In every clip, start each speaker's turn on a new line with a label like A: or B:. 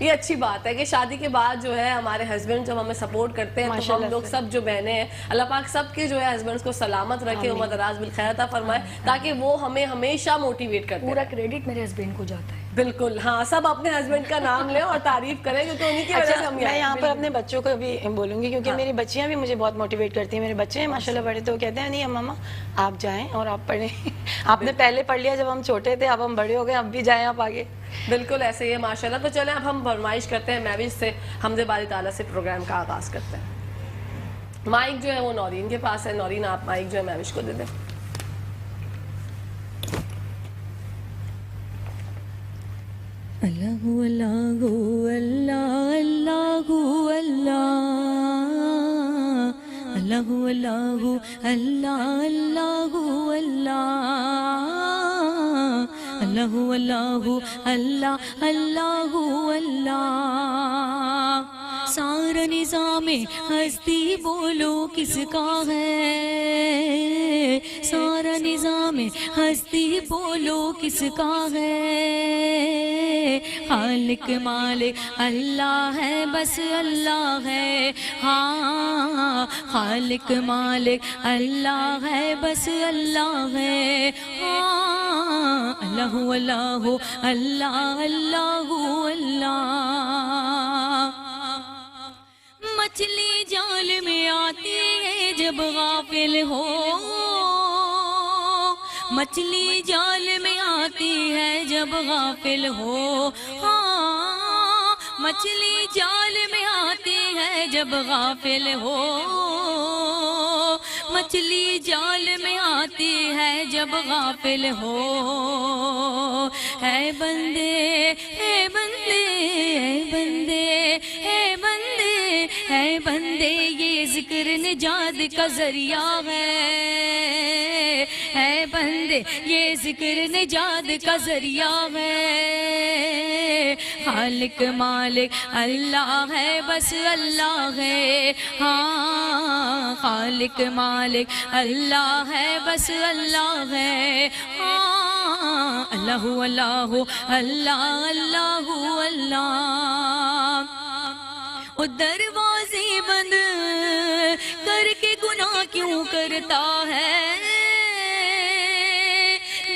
A: یہ اچھی بات ہے کہ شادی کے بعد جو ہے ہمارے ہسبینڈ جب ہمیں سپورٹ کرتے ہیں تو ہم لوگ سب جو بہنیں ہیں اللہ پاک سب کے جو ہے ہسبینڈز کو سلامت رکھے، عمر دراز بالخیر عطا فرمائے، تاکہ وہ ہمیں ہمیشہ موٹیویٹ کرتے ہیں۔
B: پورا کریڈٹ میرے ہسبینڈ کو جاتا ہے۔
A: بالکل، ہاں، سب اپنے ہسبینڈ کا نام لیں اور تعریف کریں کیونکہ انہی کی وجہ سے ہم
C: میں یہاں پر اپنے بچوں کو بھی بولوں گی کیونکہ میری بچیاں بھی مجھے بہت موٹیویٹ کرتی ہیں۔ میرے بچے ہیں ماشاءاللہ بڑے، تو وہ کہتے ہیں نہیں ماما آپ جائیں اور آپ پڑھیں، آپ نے پہلے پڑھ لیا جب ہم چھوٹے تھے، اب ہم بڑے ہو گئے، اب بھی جائیں آپ آگے۔
A: بالکل ایسے ہی ہے ماشاءاللہ۔ تو چلیں اب ہم فرمائش کرتے ہیں مہوش سے، حمد باری تعالیٰ سے پروگرام کا آغاز کرتے ہیں۔ مائک جو ہے وہ نورین کے پاس ہے، نورین آپ مائک جو ہے مہوش کو دے دیں۔
D: اللہ اللہ اللہ اللہ اللہ اللہ اللہ اللہ اللہ اللہ اللہ اللہ اللہ اللہ سارا نظام ہستی بولو کس کا ہے، سارا نظام ہستی بولو کس کا ہے، خالق مالک اللہ ہے بس اللہ ہے، ہاں خالق مالک اللہ ہے بس اللہ ہے، ہاں اللہ اللہ اللہ اللہ اللہ۔ مچھلی جال میں آتی ہے جب غافل ہو، مچھلی جال میں آتی ہے جب غافل ہو، ہاں مچھلی جال میں آتی ہے جب غافل ہو، مچھلی جال میں آتی ہے جب غافل ہو، اے بندے اے بندے اے بندے اے بندے اے بندے یہ ذکر نجات کا ذریعہ ہے، اے بندے یہ ذکر نجات کا ذریعہ ہے، خالق مالک اللہ ہے بس اللہ ہے، ہاں خالق مالک اللہ ہے بس اللہ ہے، ہاں اللہ اللہ اللہ اللہ اللہ۔ وہ دروازے بند کر کے گناہ کیوں کرتا ہے،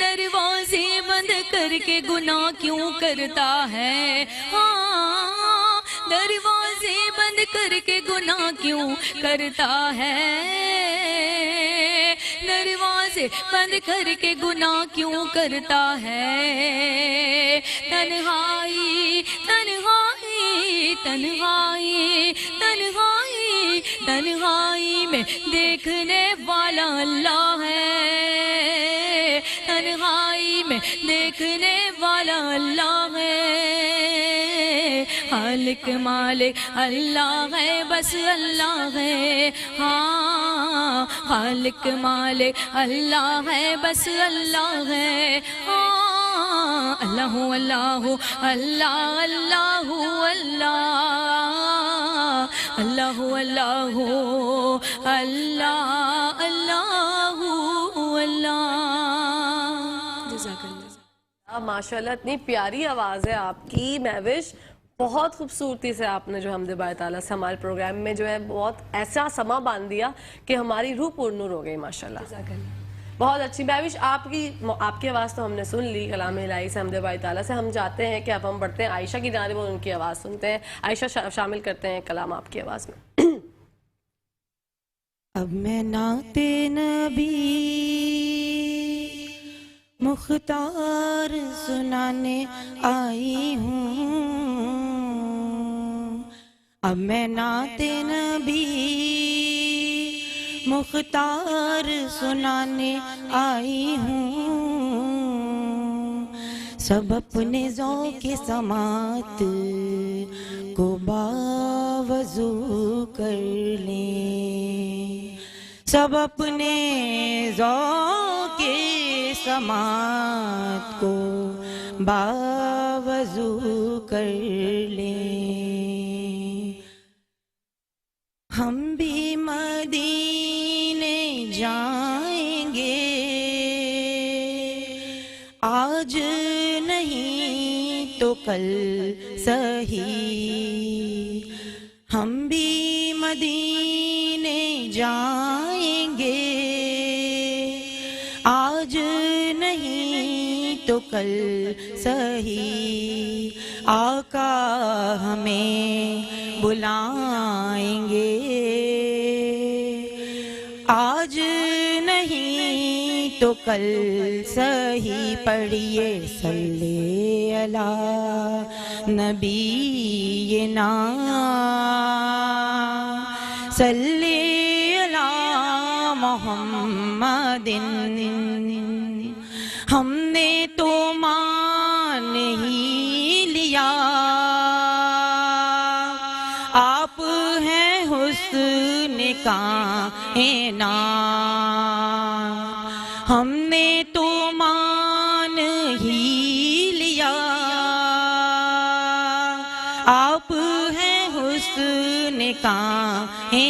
D: دروازے بند کر کے گناہ کیوں کرتا ہے، ہاں دروازے بند کر کے گناہ کیوں کرتا ہے، دروازے بند کر کے گناہ کیوں کرتا ہے، تنہائی تنہائی تنہائی تنہائی تنہائی میں دیکھنے والا اللہ ہے، تنہائی میں دیکھنے والا اللہ ہے، خالق مالک اللہ ہے بس اللہ ہے، ہاں خالق مالک اللہ ہے بس اللہ ہے، ہاں اللہ اللہ اللہ اللہ اللہ اللہ اللہ اللہ اللہ اللہ۔
E: جزاک اللہ۔
A: ماشاءاللہ اتنی پیاری آواز ہے آپ کی مہوش، بہت خوبصورتی سے آپ نے جو حمد باری تعالیٰ سے ہمارے پروگرام میں جو ہے بہت ایسا سما باندھ دیا کہ ہماری روح پر نور ہو گئی ماشاءاللہ۔ بہت اچھی مہوش، آپ کی آواز تو ہم نے سن لی کلام الہی سے حمد باری تعالیٰ سے۔ ہم جاتے ہیں کہ اب ہم بڑھتے ہیں عائشہ کی جانب اور ان کی آواز سنتے ہیں۔ عائشہ شامل کرتے ہیں کلام آپ کی آواز میں۔
D: اب میں نعت نبی مختار سنانے آئی ہوں، اب میں نعت نبی مختار سنانے آئی ہوں، سب اپنے ذوق سماعت کو باوضو کر لیں، سب اپنے ذوق سماعت کو باوضو کر لیں، ہم بھی مدینے جائیں گے آج نہیں تو
C: کل سہی، ہم بھی مدینے جائیں گے، آج نہیں تو کل سہی، آقا ہمیں بلائیں گے، آج نہیں تو کل سہی، پڑھیے صلی علی نبینا، صلی علی محمد، ہم نے تو مان ہی لیا، آپ ہیں حسن کائنات، ہم نے تو مان ہی لیا، آپ ہیں حسن کائنات،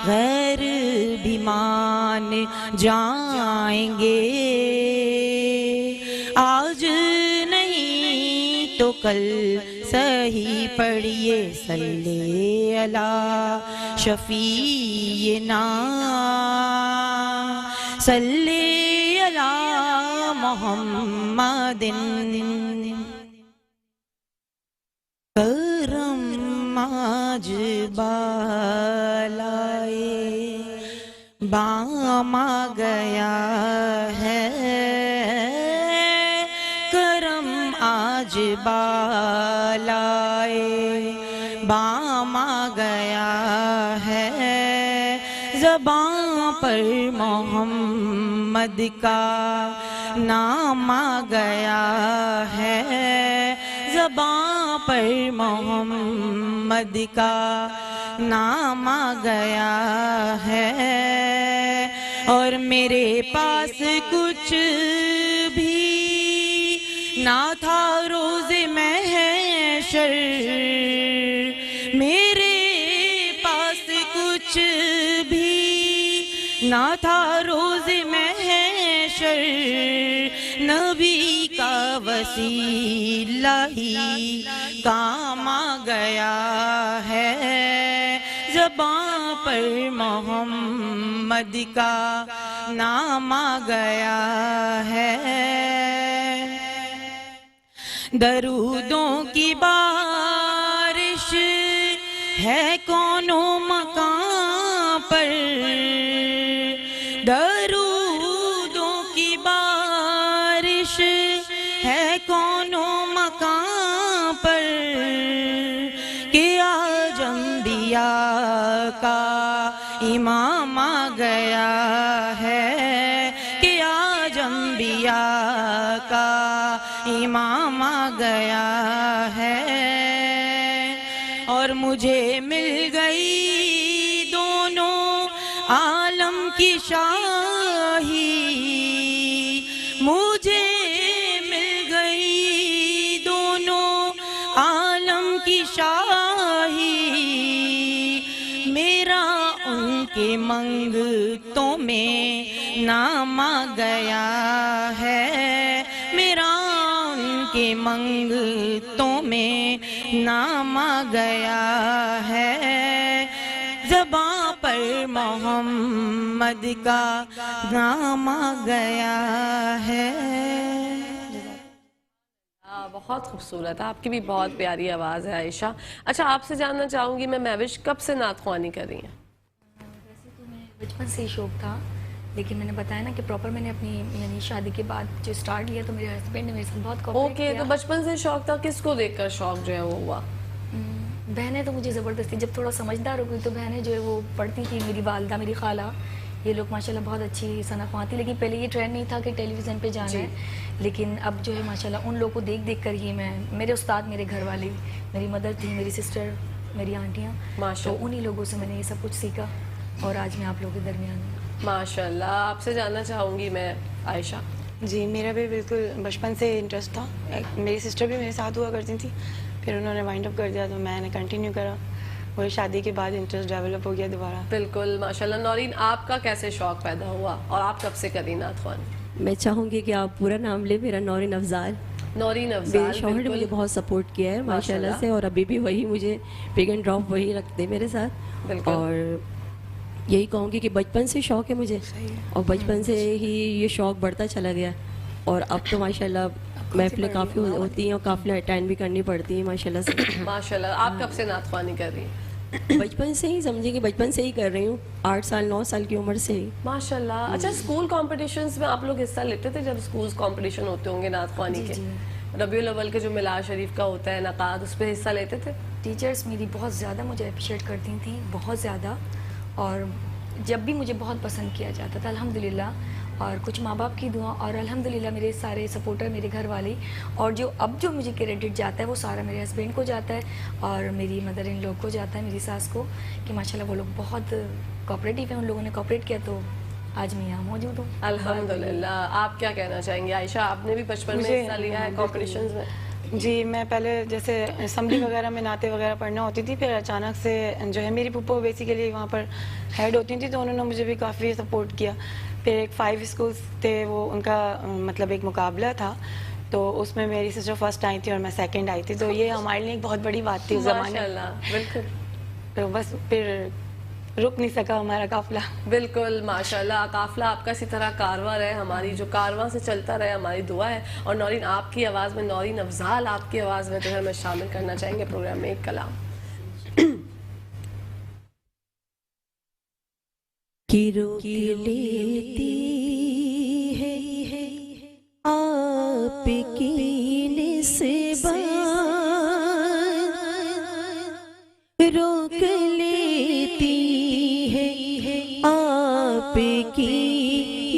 C: غیر بھی مان جائیں گے، آج نہیں تو کل سہی، پڑھیے صلی علی شفیعنا، صلی علی محمد، کرم آج بالائے بام آ گیا ہے، کرم آج بالائے بام آ گیا ہے، زباں پر محمد کا نام آ گیا ہے، زباں پر محمد کا نام آ گیا ہے، اور میرے پاس کچھ بھی نہ تھا روز محشر، میرے پاس کچھ بھی نہ تھا روز محشر، نبی کا وسیلہ ہی کام آ گیا ہے، زباں پر محمد کا نام آ گیا ہے، درودوں کی بارش ہے کونوں مکان پر، درودوں کی بارش ہے کونوں مکان پر، کہ آج انبیاء کا امام آ گیا ہے، کہ آج انبیاء کا امام آ گیا ہے، اور مجھے مل گئی دونوں عالم کی شاہی، مجھے مل گئی دونوں عالم کی شاہی، میرا ان کے منگتوں میں نام آ گیا ہے، میرا ان کے منگتوں میں نام آ گیا ہے، زباں پر محمد کا نام آ گیا ہے۔
A: بہت خوبصورت ہے، آپ کی بھی بہت پیاری آواز ہے عائشہ۔ اچھا، آپ سے جاننا چاہوں گی میں مہوش کب سے نعت خوانی کر رہی ہیں؟
B: ویسے تو میں بچپن سے ہی شوق تھا، لیکن میں نے بتایا نا کہ پراپر میں نے اپنی یعنی شادی کے بعد جو سٹارٹ لیا تو میرے ہسبینڈ نے میرے ساتھ بہت کوآپریٹ کیا۔
A: اوکے، تو بچپن سے شوق تھا، کس کو دیکھ کر شوق جو ہے وہ ہوا؟
B: بہنیں تو مجھے زبردستی، جب تھوڑا سمجھدار ہو گئی تو بہنیں جو ہے وہ پڑھتی تھی، میری والدہ، میری خالہ، یہ لوگ ماشاءاللہ بہت اچھی ثنا خوان تھی، لیکن پہلے یہ ٹرینڈ نہیں تھا کہ ٹیلی ویژن پہ جانا ہے، لیکن اب جو ہے ماشاءاللہ ان لوگوں کو دیکھ دیکھ کر ہی میں، میرے استاد میرے گھر والے، میری مدر تھی، میری سسٹر، میری آنٹیاں، تو انہی لوگوں سے میں نے یہ سب کچھ سیکھا، اور آج میں آپ لوگوں کے درمیان ہوں۔
A: ماشاءاللہ۔ آپ سے جاننا چاہوں گی میں عائشہ۔
C: جی، میرا بھی بالکل بچپن سے انٹرسٹ تھا، میری سسٹر بھی میرے ساتھ ہوا کرتی تھی، پھر انہوں نے وائنڈ اپ کر دیا تو میں نے کنٹینیو کرا، اور شادی کے بعد انٹرسٹ ڈیولپ ہو گیا دوبارہ۔
A: بالکل ماشاءاللہ۔ نورین، آپ کا کیسے شوق پیدا ہوا اور آپ کب سے کری نعت خوانی؟
E: میں چاہوں گی کہ آپ پورا نام لیں۔ میرا نورین افضال۔
A: نورین
E: میرے
A: افضال
E: شوہر نے
A: بالکل
E: مجھے بہت سپورٹ کیا ہے ماشاء
A: ماشاءاللہ
E: اللہ سے, اور ابھی بھی وہی مجھے پک اینڈ ڈراپ وہی رکھتے میرے ساتھ.
A: بالکل.
E: اور یہی کہوں گی کہ بچپن سے شوق ہے مجھے, اور بچپن سے ہی یہ شوق بڑھتا چلا گیا, اور اب تو ماشاء اللہ محفلیں کافی ہوتی ہیں اور کافی اٹینڈ بھی کرنی پڑتی ہیں ماشاء اللہ سے.
A: ماشاءاللہ. آپ کب سے نعت خوانی کر رہی ہیں؟
E: بچپن سے ہی سمجھے کہ بچپن سے ہی کر رہی ہوں, 8 سال 9 سال کی عمر سے ہی.
A: ماشاءاللہ. اچھا, اسکول کمپٹیشنز میں آپ لوگ حصہ لیتے تھے جب اسکولز کمپٹیشن ہوتے ہوں گے نعت خوانی کے؟ ربیع الاول کے جو میلاد شریف کا ہوتا ہے انعقاد, اس پہ حصہ لیتے تھے؟
B: ٹیچرس میری بہت زیادہ مجھے اپریشیٹ کرتی تھیں, بہت زیادہ, اور جب بھی مجھے بہت پسند کیا جاتا تھا الحمدللہ. اور کچھ ماں باپ کی دعا اور الحمدللہ میرے سارے سپورٹر, میرے گھر والے, اور جو اب جو مجھے کریڈٹ جاتا ہے وہ سارا میرے ہسبینڈ کو جاتا ہے اور میری مدر ان لوگ کو جاتا ہے, میری ساس کو, کہ ماشاءاللہ وہ لوگ بہت کوآپریٹیو ہیں, ان لوگوں نے کوآپریٹ کیا تو آج میں یہاں موجود ہوں.
A: الحمدللہ. آپ کیا کہنا چاہیں گے عائشہ؟ آپ نے بھی بچپن میں حصہ لیا ہے کمپٹیشنز میں؟
C: جی, میں پہلے جیسے اسمبلی وغیرہ میں نعتیں وغیرہ پڑھنا ہوتی تھی, پھر اچانک سے جو ہے میری پھپھو بیسیکلی وہاں پر ہیڈ ہوتی تھی, تو انہوں نے مجھے بھی کافی سپورٹ کیا. پھر ایک 5 اسکولس تھے, وہ ان کا مطلب ایک مقابلہ تھا, تو اس میں میری سسٹر فرسٹ آئی تھی اور میں سیکنڈ آئی تھی, تو یہ ہمارے لیے ایک بہت بڑی بات تھی اس زمانے میں.
A: ماشاءاللہ. بالکل.
C: تو بس پھر رک نہیں سکا ہمارا قافلہ.
A: بالکل ماشاءاللہ. قافلہ آپ کا اسی طرح کارواں رہے, ہماری جو کارواں سے چلتا رہے, ہماری دعا ہے. اور نورین آپ کی آواز میں, نورین افضال آپ کی آواز میں جو ہے ہمیں شامل کرنا چاہیں گے پروگرام میں ایک کلام.
E: کی روک لیتی ہے آپ کی نسبت, روک لیتی ہے آپ کی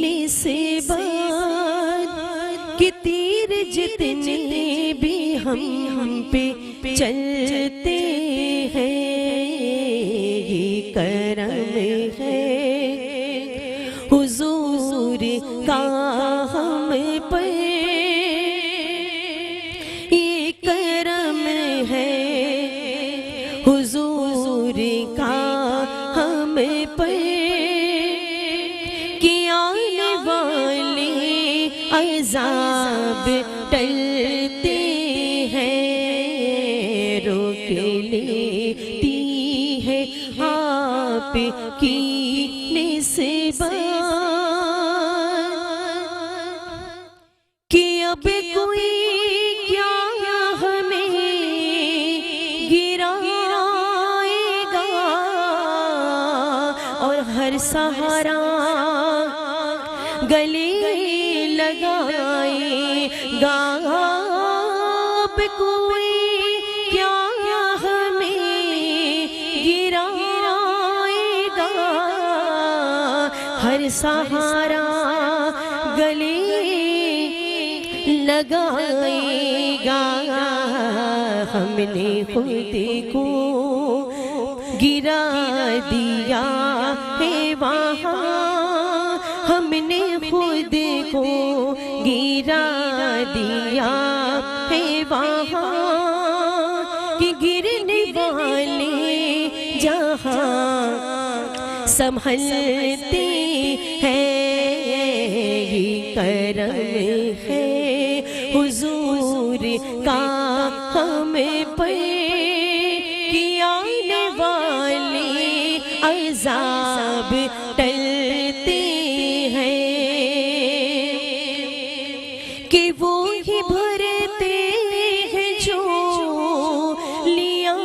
E: نسبت, کہ تیر جتنے بھی ہم پہ چلتے ہیں یہ کرم ہے حضور کا ہم پر, یہ کرم ہے حضور کا ہم پر, کہ آنے والے عذاب ٹلتے ہیں, روک لیتی ہے آپ کی نسبت, کہ اب کوئی کیا ہمیں گرائے گا, اور ہر سہارا گلے لگائے گا, اب کوئی کیا ہمیں گرائے گا, ہر سہارا گلے لگائے گا. ہم نے خود کو گرا دیا ہے وہاں, ہم نے خود کو گرا دیا ہے وہاں, کہ گرنے والے جہاں سنبھلتے ہیں یہ کرم ہے حضور کا ہم پر, کہ آنے والے عذاب ٹلتے ہیں, کہ وہی بھرتے ہیں جو لیا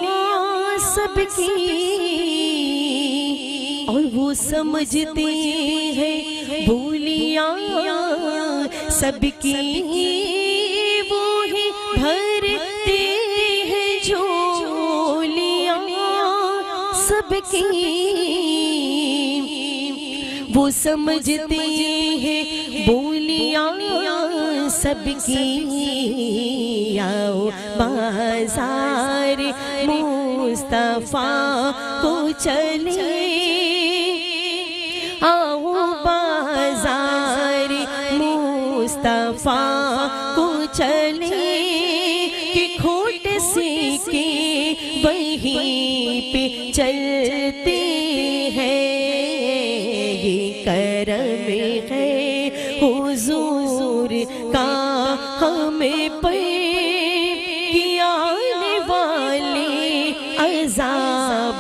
E: سب کی, اور وہ سمجھتے ہیں بھولیاں سب کی, وہی بھرتے ہیں جو لیا سب کی, وہ سمجھتے ہیں بولیاں سب کی. آؤ بازار مصطفیٰ کو چلے, آؤ بازار مصطفیٰ کو چلے, کہ کھوٹ سیکھے وہیں پہ چلتے ہیں یہ کرم ہے حضور کا ہمیں پر.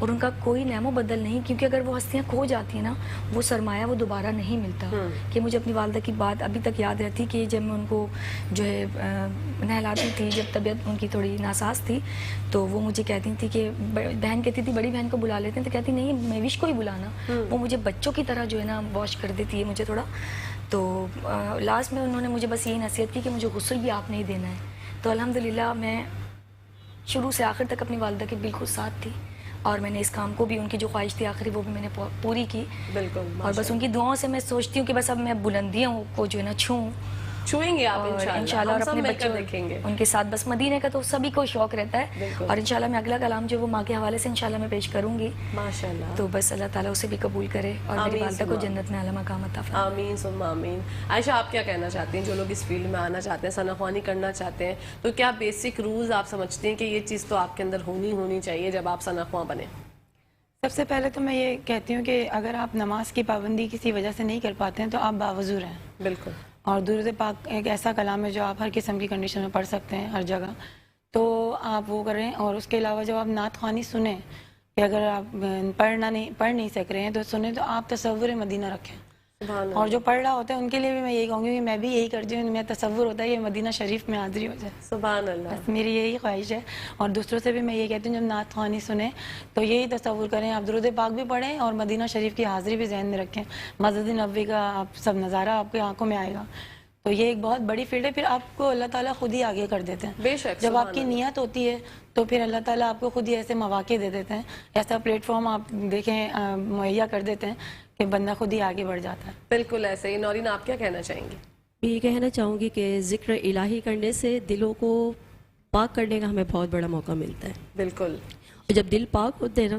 B: اور ان کا کوئی نعمو بدل نہیں, کیونکہ اگر وہ ہستیاں کھو جاتی ہیں نا, وہ سرمایہ وہ دوبارہ نہیں ملتا. کہ مجھے اپنی والدہ کی بات ابھی تک یاد رہتی کہ جب میں ان کو جو ہے نہلاتی تھی, جب طبیعت ان کی تھوڑی ناساز تھی, تو وہ مجھے کہتی تھی کہ بہن کہتی تھی بڑی بہن کو بلا لیتے ہیں, تو کہتی نہیں میوش کو ہی بلانا, وہ مجھے بچوں کی طرح جو ہے نا واش کر دیتی ہے مجھے تھوڑا. تو لاسٹ میں انہوں نے مجھے بس یہی نصیحت کی کہ مجھے غسل بھی آپ نے ہی دینا ہے. تو الحمدللہ میں شروع سے آخر تک اپنی والدہ کے بالکل ساتھ تھی, اور میں نے اس کام کو بھی, ان کی جو خواہش تھی آخری وہ بھی میں نے پوری کی.
A: بالکل.
B: اور بس ان کی دعاؤں سے میں سوچتی ہوں کہ بس اب میں بلندیوں کو جو ہے نا
A: چھوئیں گے آپ
B: انشاءاللہ, اور اپنے بچوں
A: دیکھیں گے
B: ان کے ساتھ. بس مدینے کا تو سبھی کو شوق رہتا ہے, اور انشاءاللہ میں اگلا کلام جو وہ ماں کے حوالے سے انشاءاللہ میں پیش کروں گی
A: ماشاءاللہ.
B: تو بس اللہ تعالیٰ اسے بھی قبول کرے اور میری والدہ کو جنت میں اعلیٰ مقام عطا فرمائے.
A: آمین ثم آمین. عائشہ آپ کیا کہنا چاہتی ہیں, جو لوگ اس فیلڈ میں آنا چاہتے ہیں, ثنا خوانی کرنا چاہتے ہیں, تو کیا بیسک رولز آپ سمجھتے ہیں کہ یہ چیز تو آپ کے اندر ہونی چاہیے جب آپ ثنا خواں بنیں؟
C: سب سے پہلے تو میں یہ کہتی ہوں کہ اگر آپ نماز کی پابندی کسی وجہ سے نہیں کر پاتے ہیں تو آپ باوضو رہیں.
A: بالکل.
C: اور درود پاک ایک ایسا کلام ہے جو آپ ہر قسم کی کنڈیشن میں پڑھ سکتے ہیں ہر جگہ, تو آپ وہ کریں. اور اس کے علاوہ جب آپ نعت خوانی سنیں, کہ اگر آپ پڑھ نہیں سک رہے ہیں تو سنیں, تو آپ تصور مدینہ رکھیں. اور جو پڑھ رہا ہوتا ہے ان کے لیے بھی میں یہی کہوں گی کہ میں بھی یہی کرتی ہوں, میرا تصور ہوتا ہے کہ مدینہ شریف میں حاضری ہو جائے.
A: سبحان اللہ.
C: بس میری یہی خواہش ہے. اور دوسروں سے بھی میں یہ کہتی ہوں جب نعت خوانی سنیں تو یہی تصور کریں, آپ درود پاک بھی پڑھیں اور مدینہ شریف کی حاضری بھی ذہن میں رکھیں. مسجد نبوی کا آپ سب نظارہ آپ کی آنکھوں میں آئے گا. تو یہ ایک بہت بڑی فیلڈ ہے. پھر آپ کو اللہ تعالیٰ خود ہی آگے کر دیتے ہیں.
A: بے شک.
C: جب آپ کی نیت ہوتی ہے تو پھر اللہ تعالیٰ آپ کو خود ہی ایسے مواقع دے دیتے ہیں, ایسا پلیٹ فارم آپ دیکھیں مہیا کر دیتے ہیں کہ بندہ خود ہی آگے بڑھ جاتا ہے. بالکل
A: ایسے ہی. نورین آپ کیا کہنا چاہیں گی؟
E: میں یہ کہنا چاہوں گی کہ ذکر الہی کرنے سے دلوں کو پاک کرنے کا ہمیں بہت بڑا موقع ملتا ہے.
A: بالکل.
E: اور جب دل پاک ہوتے ہیں نا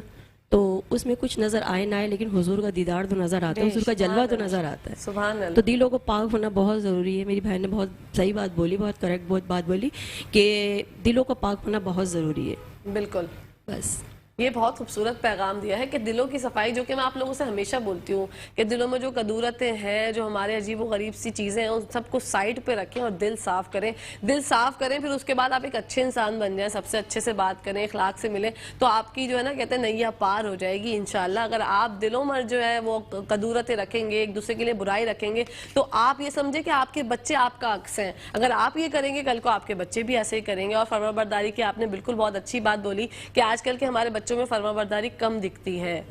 E: تو اس میں کچھ نظر آئے نہ آئے لیکن حضور کا دیدار تو نظر آتا ہے, حضور کا جلوہ تو نظر آتا ہے.
A: سبحان اللہ.
E: تو دلوں کو پاک ہونا بہت ضروری ہے. میری بہن نے بہت صحیح بات بولی, بہت کریکٹ بات بولی کہ دلوں کو پاک ہونا بہت ضروری ہے.
A: بالکل.
E: بس
A: یہ بہت خوبصورت پیغام دیا ہے کہ دلوں کی صفائی, جو کہ میں آپ لوگوں سے ہمیشہ بولتی ہوں کہ دلوں میں جو قدورتیں ہیں, جو ہمارے عجیب و غریب سی چیزیں ہیں, ان سب کو سائڈ پہ رکھیں اور دل صاف کریں. دل صاف کریں, پھر اس کے بعد آپ ایک اچھے انسان بن جائیں, سب سے اچھے سے بات کریں, اخلاق سے ملیں, تو آپ کی جو ہے نا کہتے ہیں نیا پار ہو جائے گی انشاءاللہ. اگر آپ دلوں میں جو ہے وہ قدورتیں رکھیں گے, ایک دوسرے کے لیے برائی رکھیں گے, تو آپ یہ سمجھیں کہ آپ کے بچے آپ کا عکس ہیں. اگر آپ یہ کریں گے کل کو آپ کے بچے بھی ایسے ہی کریں گے. اور فرمانبرداری کی آپ نے بالکل بہت اچھی بات بولی کہ آج کل کے ہمارے بچوں میں فرمانبرداری کم دکھتی ہے,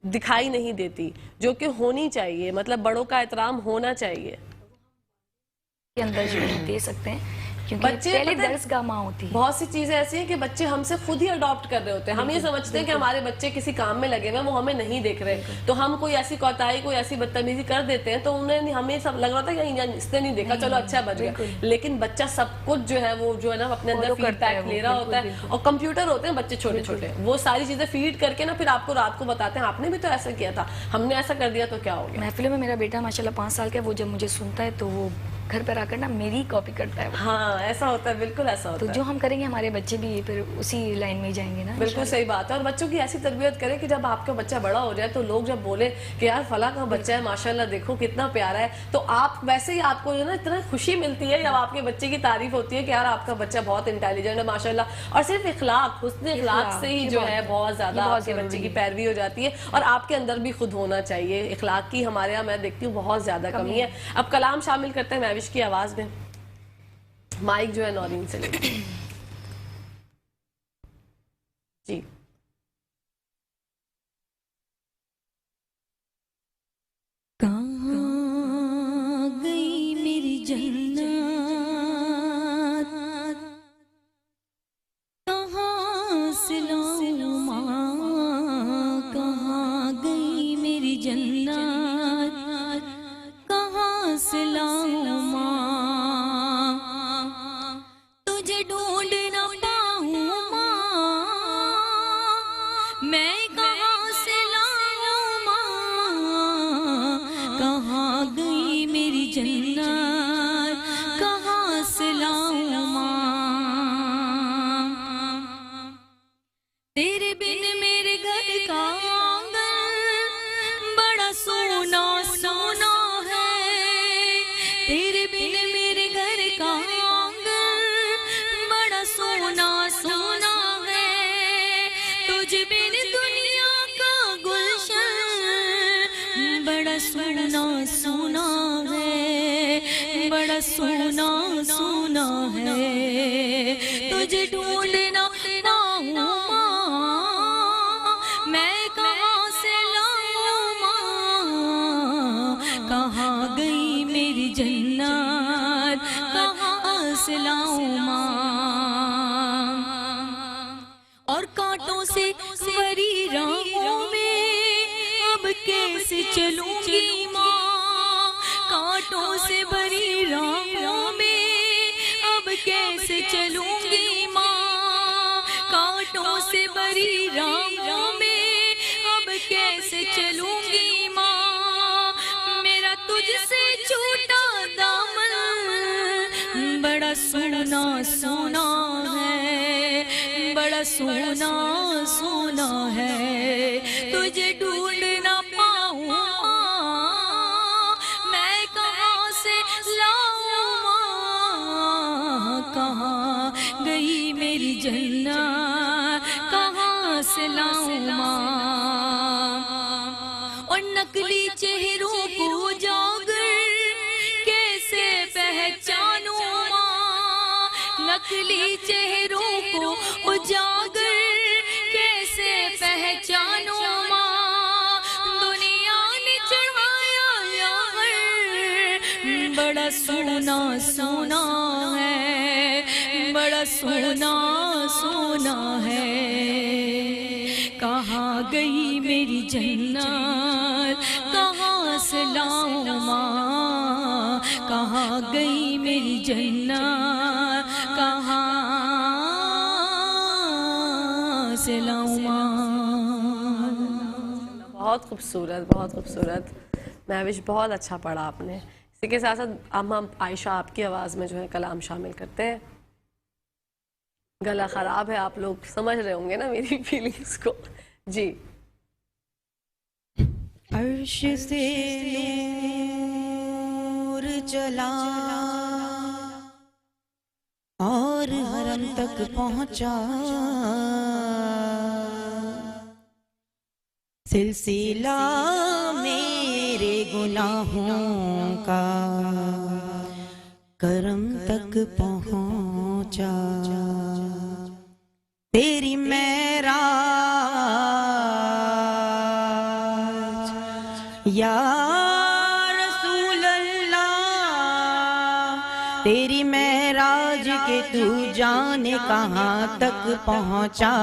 A: دکھائی نہیں دیتی, جو کہ ہونی چاہیے. مطلب بڑوں کا احترام ہونا چاہیے.
B: کے اندر جو دے سکتے ہیں, کیونکہ پہلے درس گاہ ماں ہوتی ہے.
A: بہت سی چیزیں ایسی ہیں کہ بچے ہم سے خود ہی اڈاپٹ کر رہے ہوتے ہیں. ہم یہ سمجھتے ہیں کہ ہمارے بچے کسی کام میں لگے ہوئے, وہ ہمیں نہیں دیکھ رہے, تو ہم کوئی ایسی کوتاہی, کوئی ایسی بدتمیزی کر دیتے ہیں, تو انہیں ہمیں سب لگ رہا تھا کہ اس نے نہیں دیکھا, چلو اچھا بچ گیا. لیکن بچہ سب کچھ جو ہے وہ جو ہے نا اپنے اندر فیڈ بیک لے رہا ہوتا ہے. اور کمپیوٹر ہوتے ہیں بچے چھوٹے چھوٹے, وہ ساری چیزیں فیڈ کر کے نا پھر آپ کو رات کو بتاتے ہیں آپ نے بھی تو ایسا کیا تھا, ہم نے ایسا کر دیا تو کیا ہو گیا.
B: محفلوں میں میرا بیٹا ماشاءاللہ 5 سال کا ہے, وہ جب مجھے سنتا ہے تو وہ گھر پر آ کر نا میری کاپی کرتا ہے.
A: ہاں ایسا ہوتا ہے, بالکل ایسا ہوتا ہے.
B: تو جو ہم کریں گے ہمارے بچے بھی پھر اسی لائن میں جائیں گے نا.
A: بالکل صحیح بات ہے. اور بچوں کی ایسی تربیت کریں کہ جب آپ کا بچہ بڑا ہو جائے تو لوگ جب بولے کہ یار فلاں کا بچہ ہے ماشاءاللہ دیکھو کتنا پیارا ہے, تو آپ ویسے ہی آپ کو جو نا اتنا خوشی ملتی ہے جب آپ کے بچے کی تعریف ہوتی ہے کہ یار آپ کا بچہ بہت انٹیلیجنٹ ہے ماشاءاللہ. اور صرف اخلاق, حسن اخلاق سے ہی جو ہے بہت زیادہ آپ کے بچے کی پیروی ہو جاتی ہے. اور آپ کے اندر بھی خود ہونا چاہیے. اخلاق کی ہمارے یہاں میں دیکھتی ہوں بہت زیادہ کمی ہے. اب کلام شامل کرتے ہیں مہوش کی آواز میں. مائک جو ہے نورین سے لیتے ہیں جی.
D: کہاں گئی میری جنت, کہاں سے لاؤں ماں, کہاں گئی میری جنت, کہاں سے لاؤں ماں, تجھے ڈھونڈ نہ پاؤں ماں, سونا ہے تجھے ڈھونڈنا پاؤں ماں میں کہاں سے لاؤں ماں کہاں گئی میری جنت کہاں سے لاؤں ماں اور کانٹوں سے بھری راہوں میں اب کیسے چلوں گی ماں کانٹوں سے بھری راہوں میں اب کیسے چلوں گی ماں کانٹوں سے بھری راہوں میں اب کیسے چلوں گی ماں میرا تجھ سے چھوٹا دامن بڑا سونا سونا ہے بڑا سونا سونا ہے تجھے ڈھونڈنا پاؤں میں کہاں سے لاؤں ماں کہاں گئی میری جنت کہاں سے لاؤں ماں اور نقلی چہروں کو اجاگر کیسے پہچانوں ماں نقلی چہروں کو اجاگر کیسے پہچانوں ماں دنیا نے چڑھایا یار بڑا سونا سونا ہے بڑا سونا سونا ہے کہاں گئی میری جنت کہاں سے لاؤں ماں کہاں گئی میری جنت کہاں سے لاؤں ماں
A: بہت خوبصورت بہت خوبصورت مہوش بہت اچھا پڑھا آپ نے اسی کے ساتھ ساتھ ہم عائشہ آپ کی آواز میں جو ہے کلام شامل کرتے ہیں گلا خراب ہے آپ لوگ سمجھ رہے ہوں گے نا میری فیلنگز کو جی
F: عرش سے نور چلا اور حرم تک پہنچا سلسلہ میرے گناہوں کا کرم تک پہنچا تیری معراج یا رسول اللہ تیری معراج کے تو جانے کہاں تک پہنچا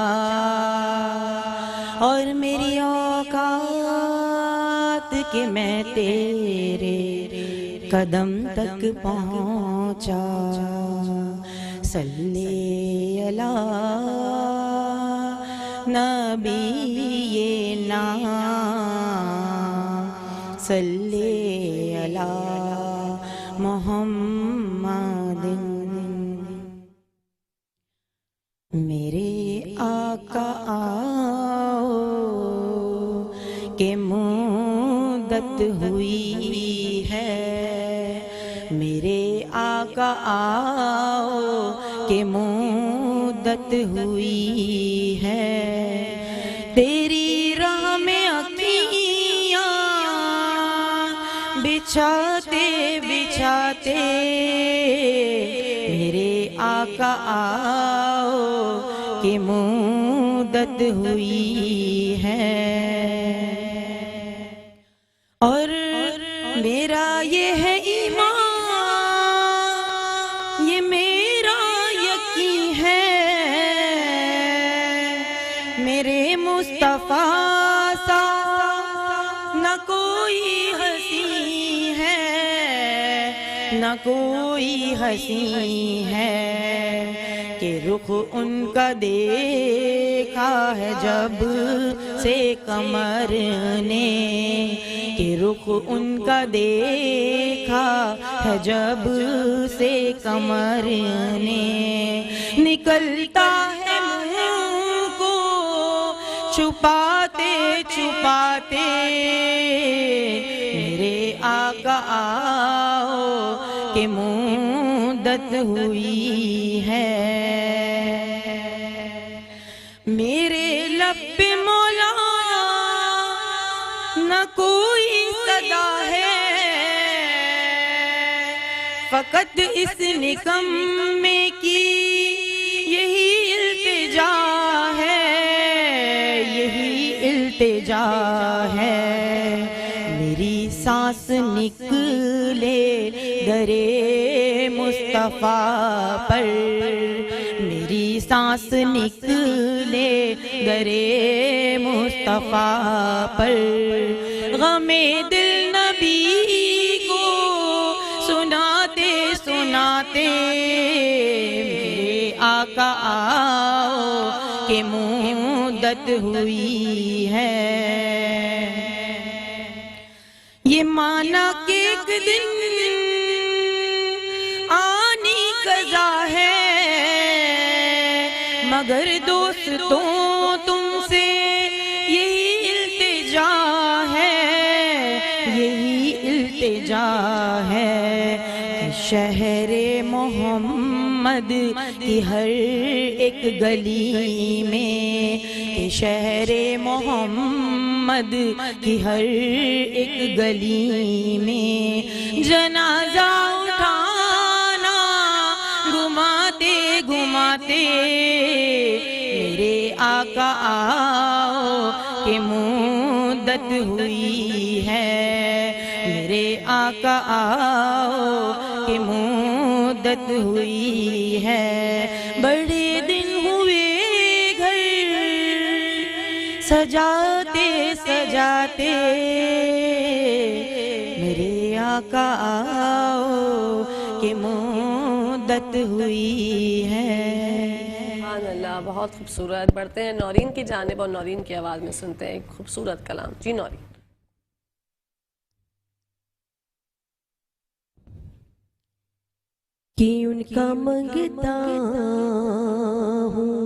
F: اور میری اوقات کہ میں تیرے قدم تک پہنچا صلی اللہ نبینا صلی اللہ محمد میرے آقا آؤ کہ مدت ہوئی ہے میرے آقا آؤ کہ مدت ہوئی ہے تیری راہ میں اکیاں بچھاتے بچھاتے میرے آقا آؤ کہ مدت ہوئی ہے اور میرا یہ ہے ایمان یہ میرا یقین ہے میرے مصطفیٰ سا نہ کوئی ہنسی ہے نہ کوئی ہنسی ہے کہ رخ ان کا دیکھا ہے جب سے قمر نے کہ رخ ان کا دیکھا ہے جب سے قمر نے نکلتا ہے منہ کو چھپاتے چھپاتے میرے آقا آؤ کہ مدت ہوئی ہے میرے لب پہ مولا نہ کوئی صدا ہے فقط اس نکمے کی یہی التجا ہے، یہی التجا ہے، میری سانس نکلے درے مصطفیٰ پر، میری سانس نکلے درے مصطفیٰ پر، غم دل نبی کو سناتے سناتے میرے آقا آؤ کہ مدت ہوئی ہے، یہ مانا کہ ایک دن آنی قضا ہے، مگر دوستوں تم سے یہی التجا ہے، یہی التجا ہے، کہ شہر محمد کی ہر ایک گلی میں، کہ شہر محمد کی ہر ایک گلی میں جنازہ اٹھانا گھماتے گھماتے میرے آقا آؤ کہ مدت ہوئی ہے، میرے آقا آؤ کہ مدت ہوئی ہے، بڑے دن ہوئے گھر سجاتے سجاتے میرے آقا آؤ کہ مدت ہوئی ہے۔
A: سبحان اللہ، بہت خوبصورت۔ بڑھتے ہیں نورین کی جانب اور نورین کی آواز میں سنتے ہیں ایک خوبصورت کلام۔ جی نورین۔
E: کہ ان کا منگتا ہوں،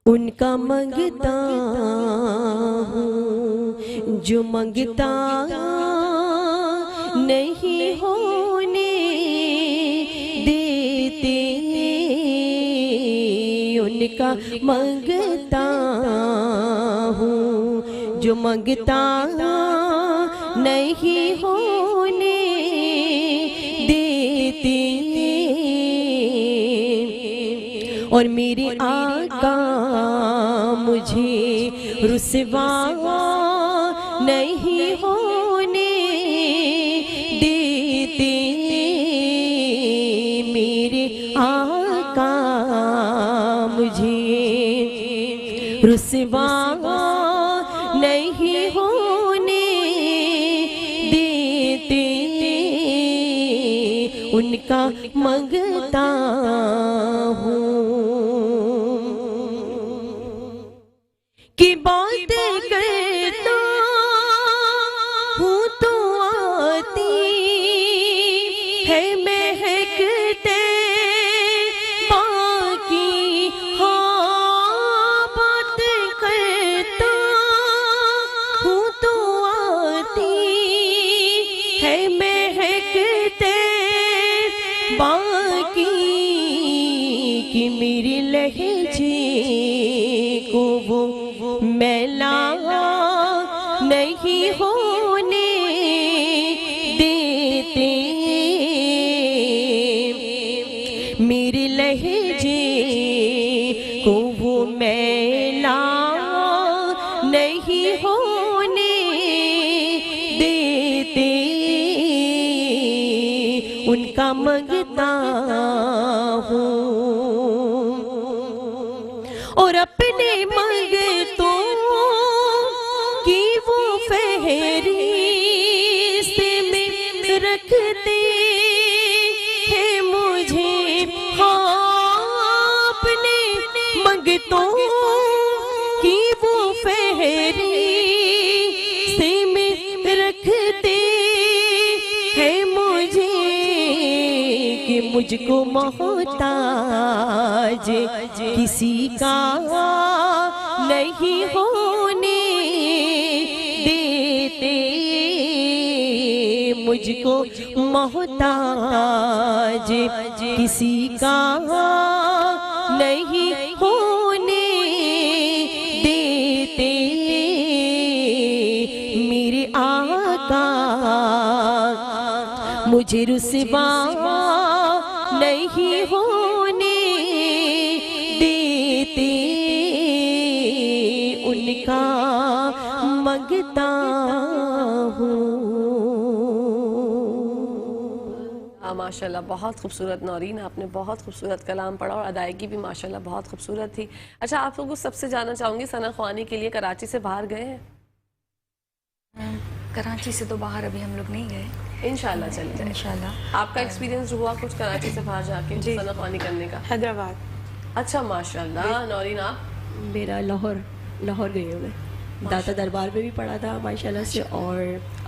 E: ان کا منگتا ہوں، جو منگتا نہیں ہونے دیتے، ان کا منگتا ہوں، جو منگتا نہیں ہونے دیتے، اور میرے آقا مجھے رسوا نہیں ہونے دیتے، میرے آقا مجھے رسوا نہیں ہونے دیتے، ان کا منگتا ہوں کہ باتیں کرتا ہوں تو آتی ہے مہکتے باقی، ہاں باتیں کرتا ہوں تو آتی ہے مہکتے باقی، کہ میری لہجے کو وہ میلا نہیں ہونے دیتے، میرے لہجے کو وہ میلا نہیں ہونے دیتے، ان کا منگتا ہوں، اور اپنے منگتوں کی وہ فہرست میں رکھتے ہیں مجھے، ہاں اپنے منگتوں کی وہ فہرست میں رکھتے ہیں مجھے، کہ مجھ کو محتاج کسی کا نہیں ہونے دیتے، مجھ کو محتاج کسی کا نہیں ہونے دیتے، میرے آقا مجھے رسوا نہیں ہونے دیتے ان کا منگتا ہوں.
A: ماشاءاللہ بہت خوبصورت نورین، آپ نے بہت خوبصورت کلام پڑھا اور ادائیگی بھی ماشاءاللہ بہت خوبصورت تھی. اچھا، آپ لوگوں سب سے جاننا چاہوں گی، ثنا خوانی کے لیے کراچی سے باہر گئے ہیں؟
B: کراچی سے تو باہر ابھی ہم لوگ نہیں گئے.
A: انشاءاللہ چلے جائیں.
B: انشاءاللہ.
A: آپ کا ایکسپیرینس جو ہوا کچھ کراچی سے باہر جا کے ثنا خوانی کرنے کا؟
C: حیدرآباد.
A: اچھا ماشاءاللہ. نورین آپ؟
E: میرا لاہور گئی ہوں میں، داتا دربار میں بھی پڑھا تھا ماشاءاللہ سے، اور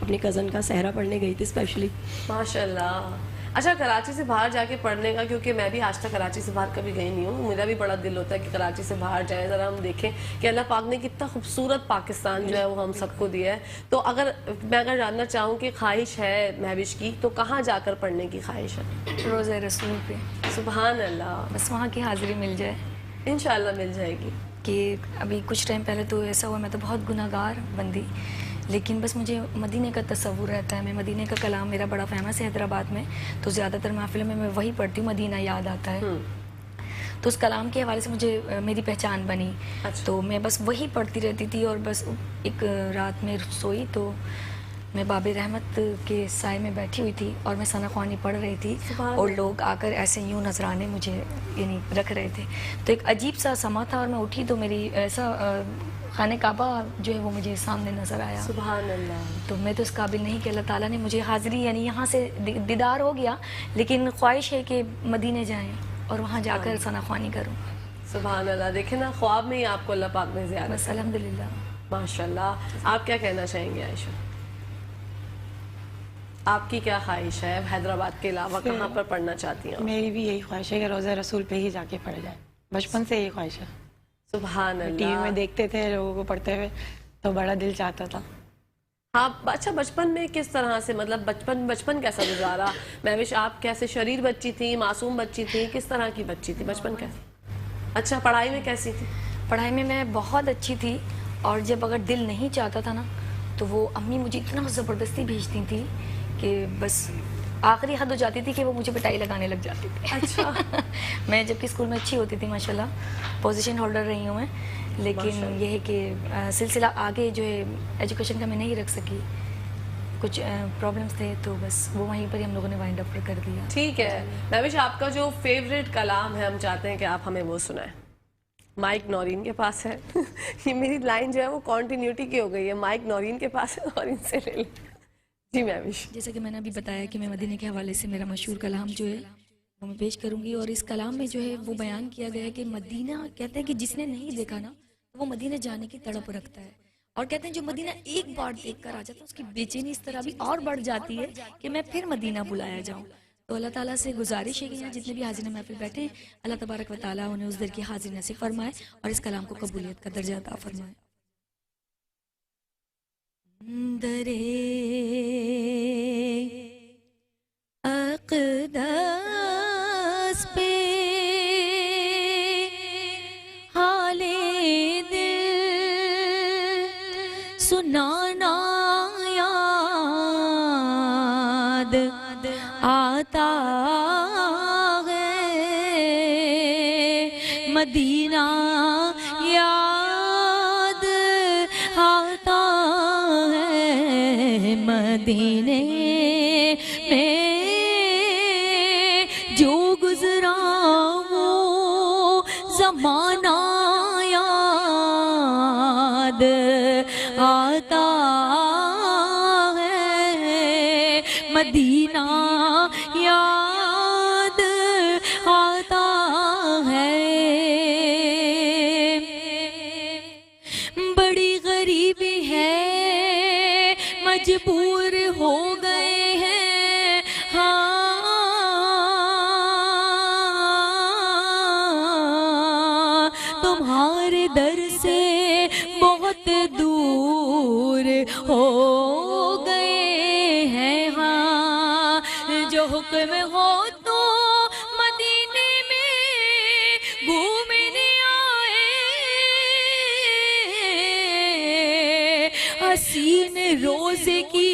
E: اپنے کزن کا صحرا پڑھنے گئی تھی اسپیشلی.
A: ماشاءاللہ. اچھا، کراچی سے باہر جا کے پڑھنے کا، کیونکہ میں بھی آج تک کراچی سے باہر کبھی گئی نہیں ہوں، میرا بھی بڑا دل ہوتا ہے کہ کراچی سے باہر جائیں، ذرا ہم دیکھیں کہ اللہ پاک نے کتنا خوبصورت پاکستان جو ہے وہ ہم سب کو دیا ہے. تو میں اگر جاننا چاہوں کہ خواہش ہے مہوش کی، تو کہاں جا کر پڑھنے کی خواہش ہے؟
B: روزہ رسول پہ.
A: سبحان اللہ.
B: بس وہاں کی حاضری مل جائے.
A: انشاءاللہ مل جائے گی.
B: کہ ابھی کچھ ٹائم پہلے تو ایسا ہوا، میں تو بہت گناہ گار بندی، لیکن بس مجھے مدینے کا تصور رہتا ہے. میں مدینے کا کلام میرا بڑا فیمس ہے حیدرآباد میں، تو زیادہ تر محفلوں میں وہی پڑھتی ہوں، مدینہ یاد آتا ہے. تو اس کلام کے حوالے سے مجھے میری پہچان بنی. تو میں بس وہی پڑھتی رہتی تھی. اور بس ایک رات میں سوئی تو میں باب رحمت کے سائے میں بیٹھی ہوئی تھی اور میں ثنا خوانی پڑھ رہی تھی، اور لوگ آ کر ایسے یوں نذرانے مجھے یعنی رکھ رہے تھے. تو ایک عجیب سا سما تھا، اور میں اٹھی تو میری ایسا خانہ کعبہ جو ہے وہ مجھے سامنے نظر آیا.
A: سبحان اللہ.
B: تو میں تو اس قابل نہیں کہ اللہ تعالیٰ نے مجھے حاضری یعنی یہاں سے دیدار ہو گیا، لیکن خواہش ہے کہ مدینے جائیں اور وہاں جا کر ثنا خوانی کروں.
A: سبحان اللہ. دیکھیں نا، خواب میں ہی آپ کو اللہ پاک نے زیارت.
B: بس الحمدللہ.
A: ماشاءاللہ. آپ کیا کہنا چاہیں گے عائشہ؟ آپ کی کیا خواہش ہے؟ حیدرآباد کے علاوہ کہاں پر پڑھنا چاہتی ہیں؟
C: میری بھی یہی خواہش ہے کہ روزہ رسول پہ ہی جا کے پڑھ جائے. بچپن سے یہی خواہش ہے.
A: سبحان اللہ.
C: ٹی وی میں دیکھتے تھے لوگوں کو پڑھتے ہوئے تو بڑا دل چاہتا تھا.
A: ہاں. اچھا، بچپن میں کس طرح سے، مطلب بچپن کیسا گزارا؟ مہوش آپ کیسے شریر بچی تھی، معصوم بچی تھی، کس طرح کی بچی تھی بچپن کیسے؟ اچھا، پڑھائی میں کیسی تھی؟
B: پڑھائی میں بہت اچھی تھی، اور جب اگر دل نہیں چاہتا تھا نا تو وہ امی مجھے اتنا زبردستی بھیجتی تھی کہ بس آخری حد ہو جاتی تھی کہ وہ مجھے پٹائی لگانے لگ جاتی تھی. اچھا. میں جبکہ اسکول میں اچھی ہوتی تھی ماشاءاللہ، پوزیشن ہولڈر رہی ہوں میں، لیکن یہ ہے کہ سلسلہ آگے جو ہے ایجوکیشن کا میں نہیں رکھ سکی، کچھ پرابلمس تھے، تو بس وہ وہیں پر ہی ہم لوگوں نے وائنڈ اپ کر دیا.
A: ٹھیک ہے. مہوش، آپ کا جو فیوریٹ کلام ہے، ہم چاہتے ہیں کہ آپ ہمیں وہ سنائیں. مائک نورین کے پاس ہے. یہ میری لائن جو ہے وہ کنٹینیوٹی کی ہو گئی ہے، مائک نورین کے پاس ہے، نورین سے لے لیں. جی مہوش.
B: جیسا کہ میں نے ابھی بتایا کہ میں مدینے کے حوالے سے میرا مشہور کلام جو ہے وہ میں پیش کروں گی. اور اس کلام میں جو ہے وہ بیان کیا گیا ہے کہ مدینہ، کہتے ہیں کہ جس نے نہیں دیکھا نا وہ مدینہ جانے کی تڑپ رکھتا ہے، اور کہتے ہیں جو مدینہ ایک بار دیکھ کر آ جاتا ہے اس کی بے چینی اس طرح بھی اور بڑھ جاتی ہے کہ میں پھر مدینہ بلایا جاؤں. تو اللہ تعالیٰ سے گزارش ہے کہ یہاں جتنے بھی حاضرین محفل بیٹھے ہیں، اللہ تبارک و تعالیٰ انہیں اس در کی حاضری نصیب فرمائے اور اس کلام کو قبولیت کا درجہ عطا فرمائے. درے اقدس پہ حال دل سنانا یاد آتا ہے، مدینہ یاد آتا ہے، مدینے میں جو گزرا وہ زمانہ یاد آتا ہے، مدینہ یاد آتا ہے. بڑی غریبی ہے، مجبور ہو گئے ہیں، ہاں تمہارے در سے بہت دور ہو گئے ہیں، ہاں جو حکم ہو تو مدینے میں گھومنے آئے، حسین روزے کی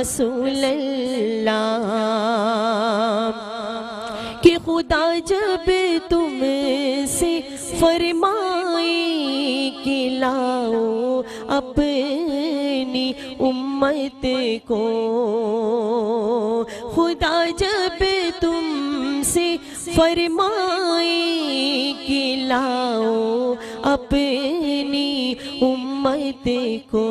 E: رسول اللہ کہ خدا جب تم سے فرمائے کہ لاؤ اپنی امت کو، خدا جب تم سے فرمائے کہ لاؤ اپنی امت کو،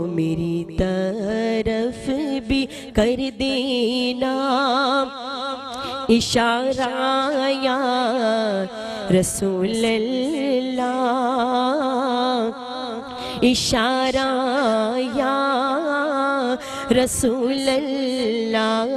E: میری طرف بھی کر دینا اشارہ یا رسول اللہ، اشارہ یا رسول اللہ۔